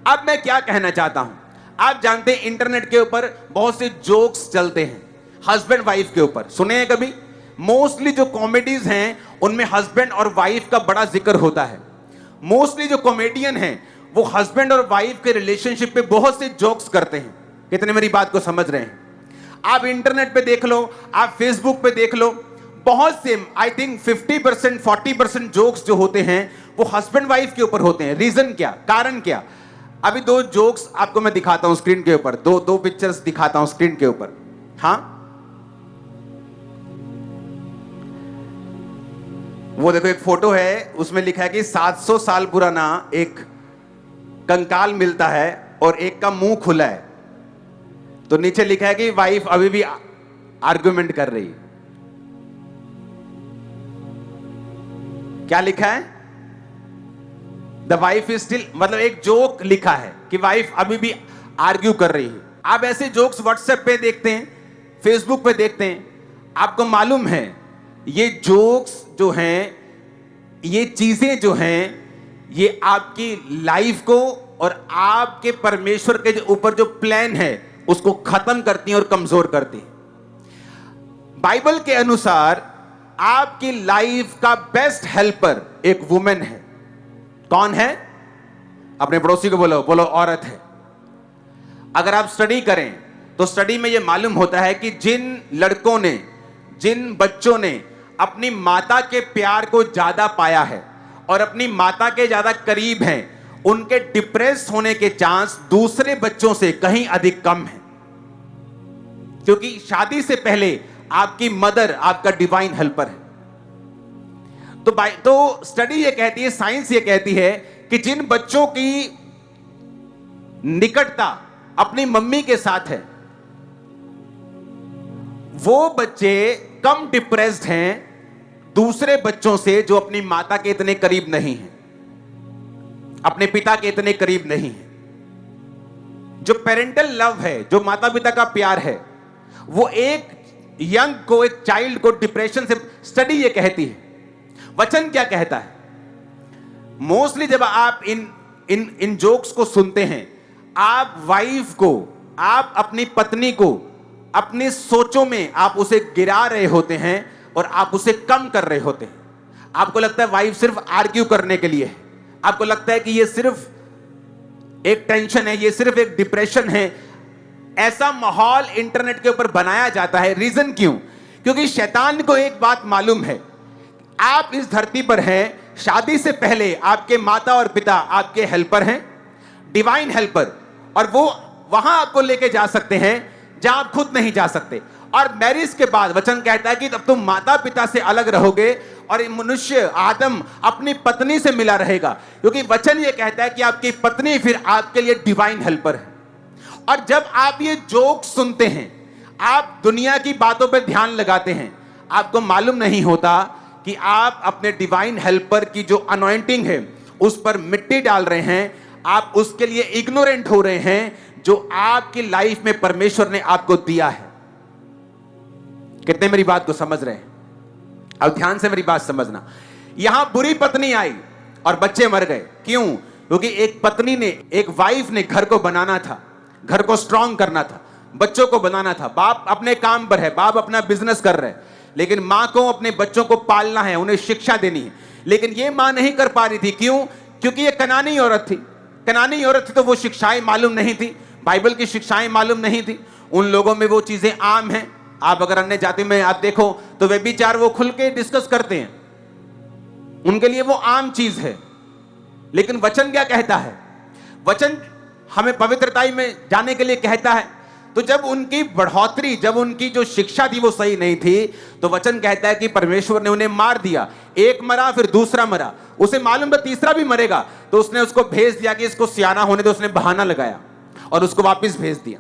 अब मैं क्या कहना चाहता हूं, आप जानते हैं इंटरनेट के ऊपर बहुत से जोक्स चलते हैं हस्बैंड वाइफ के ऊपर, सुने हैं कभी? मोस्टली जो कॉमेडीज हैं उनमें हस्बैंड और वाइफ का बड़ा जिक्र होता है। मोस्टली जो कॉमेडियन हैं वो हस्बैंड और वाइफ के रिलेशनशिप पे बहुत से जोक्स करते हैं। कितने मेरी बात को समझ रहे हैं? आप इंटरनेट पे देख लो, आप फेसबुक पे देख लो, बहुत से आई थिंक 50% 40% जोक्स जो होते हैं वो हस्बैंड वाइफ के ऊपर होते हैं। रीजन क्या, कारण क्या? अभी दो जोक्स आपको मैं दिखाता हूं स्क्रीन के ऊपर, दो पिक्चर्स दिखाता हूं स्क्रीन के ऊपर। हाँ, वो देखो एक फोटो है, उसमें लिखा है कि 700 साल पुराना एक कंकाल मिलता है और एक का मुंह खुला है। तो नीचे लिखा है कि वाइफ अभी भी आर्गुमेंट कर रही। क्या लिखा है? द वाइफ इज स्टिल, मतलब एक जोक लिखा है कि वाइफ अभी भी आर्ग्यू कर रही है। आप ऐसे जोक्स व्हाट्सएप पे देखते हैं, फेसबुक पे देखते हैं। आपको मालूम है ये जोक्स जो हैं, ये चीजें जो हैं, ये आपकी लाइफ को और आपके परमेश्वर के ऊपर जो प्लान है उसको खत्म करती हैं और कमजोर करती हैं। बाइबल के अनुसार आपकी लाइफ का बेस्ट हेल्पर एक वुमेन है। कौन है? अपने पड़ोसी को बोलो, बोलो औरत है। अगर आप स्टडी करें तो स्टडी में यह मालूम होता है कि जिन लड़कों ने, जिन बच्चों ने अपनी माता के प्यार को ज्यादा पाया है और अपनी माता के ज्यादा करीब हैं, उनके डिप्रेस होने के चांस दूसरे बच्चों से कहीं अधिक कम है, क्योंकि शादी से पहले आपकी मदर आपका डिवाइन हेल्पर है। तो स्टडी ये कहती है, साइंस ये कहती है कि जिन बच्चों की निकटता अपनी मम्मी के साथ है, वो बच्चे कम डिप्रेस्ड हैं दूसरे बच्चों से जो अपनी माता के इतने करीब नहीं हैं, अपने पिता के इतने करीब नहीं हैं। जो पेरेंटल लव है, जो माता पिता का प्यार है, वो एक यंग को, एक चाइल्ड को डिप्रेशन से, स्टडी ये कहती है। वचन क्या कहता है? मोस्टली जब आप इन जोक्स को सुनते हैं, आप वाइफ को, आप अपनी पत्नी को अपनी सोचों में आप उसे गिरा रहे होते हैं और आप उसे कम कर रहे होते हैं। आपको लगता है वाइफ सिर्फ आर्ग्यू करने के लिए है, आपको लगता है कि ये सिर्फ एक टेंशन है, ये सिर्फ एक डिप्रेशन है। ऐसा माहौल इंटरनेट के ऊपर बनाया जाता है। रीजन क्यों? क्योंकि शैतान को एक बात मालूम है, आप इस धरती पर हैं, शादी से पहले आपके माता और पिता आपके हेल्पर हैं, डिवाइन हेल्पर, और वो वहां आपको लेके जा सकते हैं जहां आप खुद नहीं जा सकते। और मैरिज के बाद वचन कहता है कि तब तुम माता पिता से अलग रहोगे और मनुष्य आदम अपनी पत्नी से मिला रहेगा, क्योंकि वचन ये कहता है कि आपकी पत्नी फिर आपके लिए डिवाइन हेल्पर है। और जब आप ये जोक सुनते हैं, आप दुनिया की बातों पर ध्यान लगाते हैं, आपको मालूम नहीं होता कि आप अपने डिवाइन हेल्पर की जो अनॉइंटिंग है उस पर मिट्टी डाल रहे हैं। आप उसके लिए इग्नोरेंट हो रहे हैं जो आपकी लाइफ में परमेश्वर ने आपको दिया है। कितने मेरी बात को समझ रहे हैं? अब ध्यान से मेरी बात समझना। यहां बुरी पत्नी आई और बच्चे मर गए। क्यों? क्योंकि एक पत्नी ने, एक वाइफ ने घर को बनाना था, घर को स्ट्रांग करना था, बच्चों को बनाना था। बाप अपने काम पर है, बाप अपना बिजनेस कर रहे हैं, लेकिन मां को अपने बच्चों को पालना है, उन्हें शिक्षा देनी है। लेकिन ये मां नहीं कर पा रही थी। क्यों? क्योंकि ये कनानी औरत थी। कनानी औरत थी तो वो शिक्षाएं मालूम नहीं थी, बाइबल की शिक्षाएं मालूम नहीं थी। उन लोगों में वो चीजें आम हैं। आप अगर अन्य जाति में आप देखो तो वे विचार वो खुल के डिस्कस करते हैं, उनके लिए वो आम चीज है। लेकिन वचन क्या कहता है? वचन हमें पवित्रताई में जाने के लिए कहता है। तो जब उनकी बढ़ोतरी, जब उनकी जो शिक्षा थी वो सही नहीं थी, तो वचन कहता है कि परमेश्वर ने उन्हें मार दिया। एक मरा, फिर दूसरा मरा, उसे मालूम था तीसरा भी मरेगा, तो उसने उसको भेज दिया कि इसको सियाना होने दो। उसने बहाना लगाया और उसको वापस भेज दिया।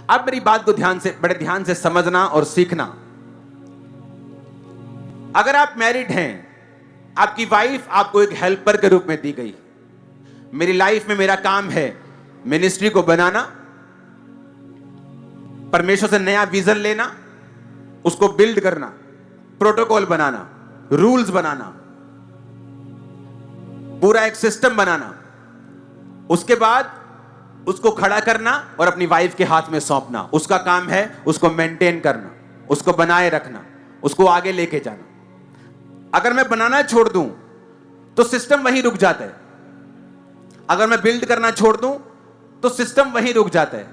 अब मेरी बात को ध्यान से, बड़े ध्यान से समझना और सीखना। अगर आप मैरिड हैं, आपकी वाइफ आपको एक हेल्पर के रूप में दी गई। मेरी लाइफ में मेरा काम है मिनिस्ट्री को बनाना, परमेश्वर से नया विजन लेना, उसको बिल्ड करना, प्रोटोकॉल बनाना, रूल्स बनाना, पूरा एक सिस्टम बनाना। उसके बाद उसको खड़ा करना और अपनी वाइफ के हाथ में सौंपना। उसका काम है उसको मेंटेन करना, उसको बनाए रखना, उसको आगे लेके जाना। अगर मैं बनाना छोड़ दूं तो सिस्टम वहीं रुक जाता है। अगर मैं बिल्ड करना छोड़ दूं तो सिस्टम वहीं रुक जाता है।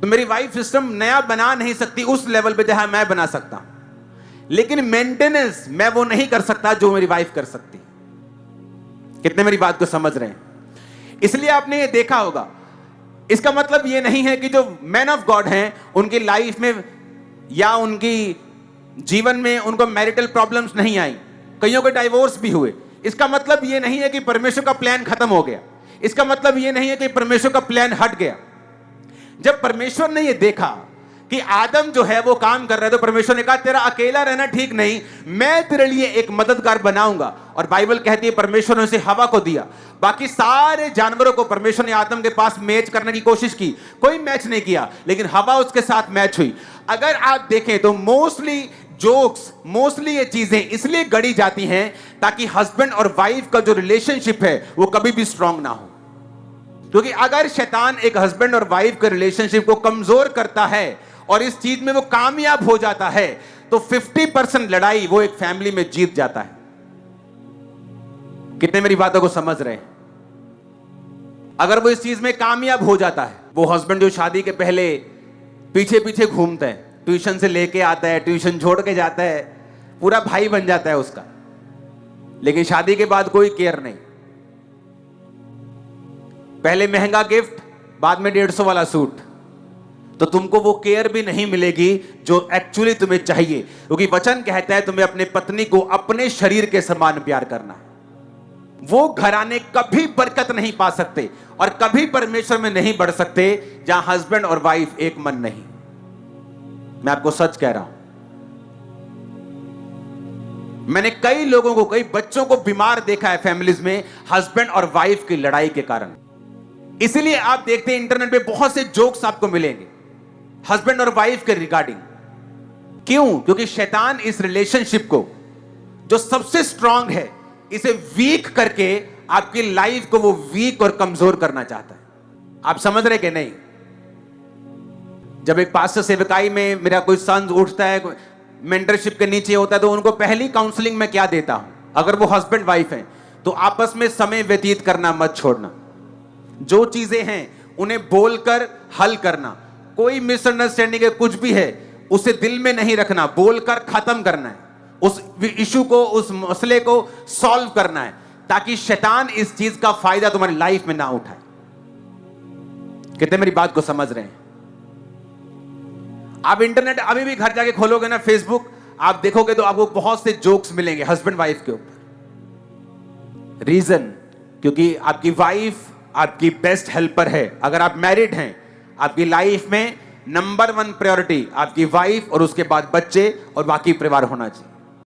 तो मेरी वाइफ सिस्टम नया बना नहीं सकती उस लेवल पे जहां मैं बना सकता हूं, लेकिन मेंटेनेंस मैं वो नहीं कर सकता जो मेरी वाइफ कर सकती। कितने मेरी बात को समझ रहे हैं? इसलिए आपने ये देखा होगा, इसका मतलब ये नहीं है कि जो मैन ऑफ गॉड हैं उनकी लाइफ में या उनकी जीवन में उनको मैरिटल प्रॉब्लम्स नहीं आई, कईयों के डाइवोर्स भी हुए। इसका मतलब ये नहीं है कि परमेश्वर का प्लान खत्म हो गया। इसका मतलब ये नहीं है कि परमेश्वर का प्लान हट गया। जब परमेश्वर ने ये देखा कि आदम जो है वो काम कर रहा है, तो परमेश्वर ने कहा तेरा अकेला रहना ठीक नहीं, मैं तेरे लिए एक मददगार बनाऊंगा। और बाइबल कहती है परमेश्वर ने उसे हवा को दिया। बाकी सारे जानवरों को परमेश्वर ने आदम के पास मैच करने की कोशिश की, कोई मैच नहीं किया, लेकिन हवा उसके साथ मैच हुई। अगर आप देखें तो मोस्टली जोक्स, मोस्टली ये चीजें इसलिए गढ़ी जाती हैं ताकि हस्बैंड और वाइफ का जो रिलेशनशिप है वो कभी भी स्ट्रांग ना हो। क्योंकि अगर शैतान एक हस्बैंड और वाइफ के रिलेशनशिप को कमजोर करता है और इस चीज में वो कामयाब हो जाता है, तो 50% लड़ाई वो एक फैमिली में जीत जाता है। कितने मेरी बातों को समझ रहे हैं? अगर वो इस चीज में कामयाब हो जाता है, वो हस्बैंड जो शादी के पहले पीछे पीछे घूमता है, ट्यूशन से लेके आता है, ट्यूशन छोड़ के जाता है, पूरा भाई बन जाता है उसका, लेकिन शादी के बाद कोई केयर नहीं। पहले महंगा गिफ्ट, बाद में 150 वाला सूट, तो तुमको वो केयर भी नहीं मिलेगी जो एक्चुअली तुम्हें चाहिए। क्योंकि वचन कहता है तुम्हें अपने पत्नी को अपने शरीर के समान प्यार करना है। वो घराने कभी बरकत नहीं पा सकते और कभी परमेश्वर में नहीं बढ़ सकते जहां हस्बैंड और वाइफ एक मन नहीं। मैं आपको सच कह रहा हूं, मैंने कई लोगों को, कई बच्चों को बीमार देखा है फैमिलीज में हस्बैंड और वाइफ की लड़ाई के कारण। इसलिए आप देखते हैं इंटरनेट पे बहुत से जोक्स आपको मिलेंगे हस्बैंड और वाइफ के रिगार्डिंग। क्यों? क्योंकि शैतान इस रिलेशनशिप को जो सबसे स्ट्रांग है इसे वीक करके आपकी लाइफ को वो वीक और कमजोर करना चाहता है। आप समझ रहे कि नहीं? जब एक पास्टर सेवकाई में मेरा कोई सन उठता है, मेंटरशिप के नीचे होता है, तो उनको पहली काउंसलिंग में क्या देता हूं, अगर वो हस्बैंड वाइफ हैं तो आपस में समय व्यतीत करना मत छोड़ना। जो चीजें हैं उन्हें बोलकर हल करना। कोई मिसअंडरस्टैंडिंग है, कुछ भी है, उसे दिल में नहीं रखना, बोलकर खत्म करना है। उस इशू को, उस मसले को सॉल्व करना है, ताकि शैतान इस चीज का फायदा तुम्हारी लाइफ में ना उठाए। कितने मेरी बात को समझ रहे हैं? आप इंटरनेट अभी भी घर जाके खोलोगे ना, फेसबुक, आप देखोगे तो आपको बहुत से जोक्स मिलेंगे हस्बैंड वाइफ के ऊपर। रीजन, क्योंकि आपकी वाइफ आपकी बेस्ट हेल्पर है। अगर आप मैरिड हैं, आपकी लाइफ में नंबर 1 प्रायोरिटी आपकी वाइफ और उसके बाद बच्चे और बाकी परिवार होना चाहिए।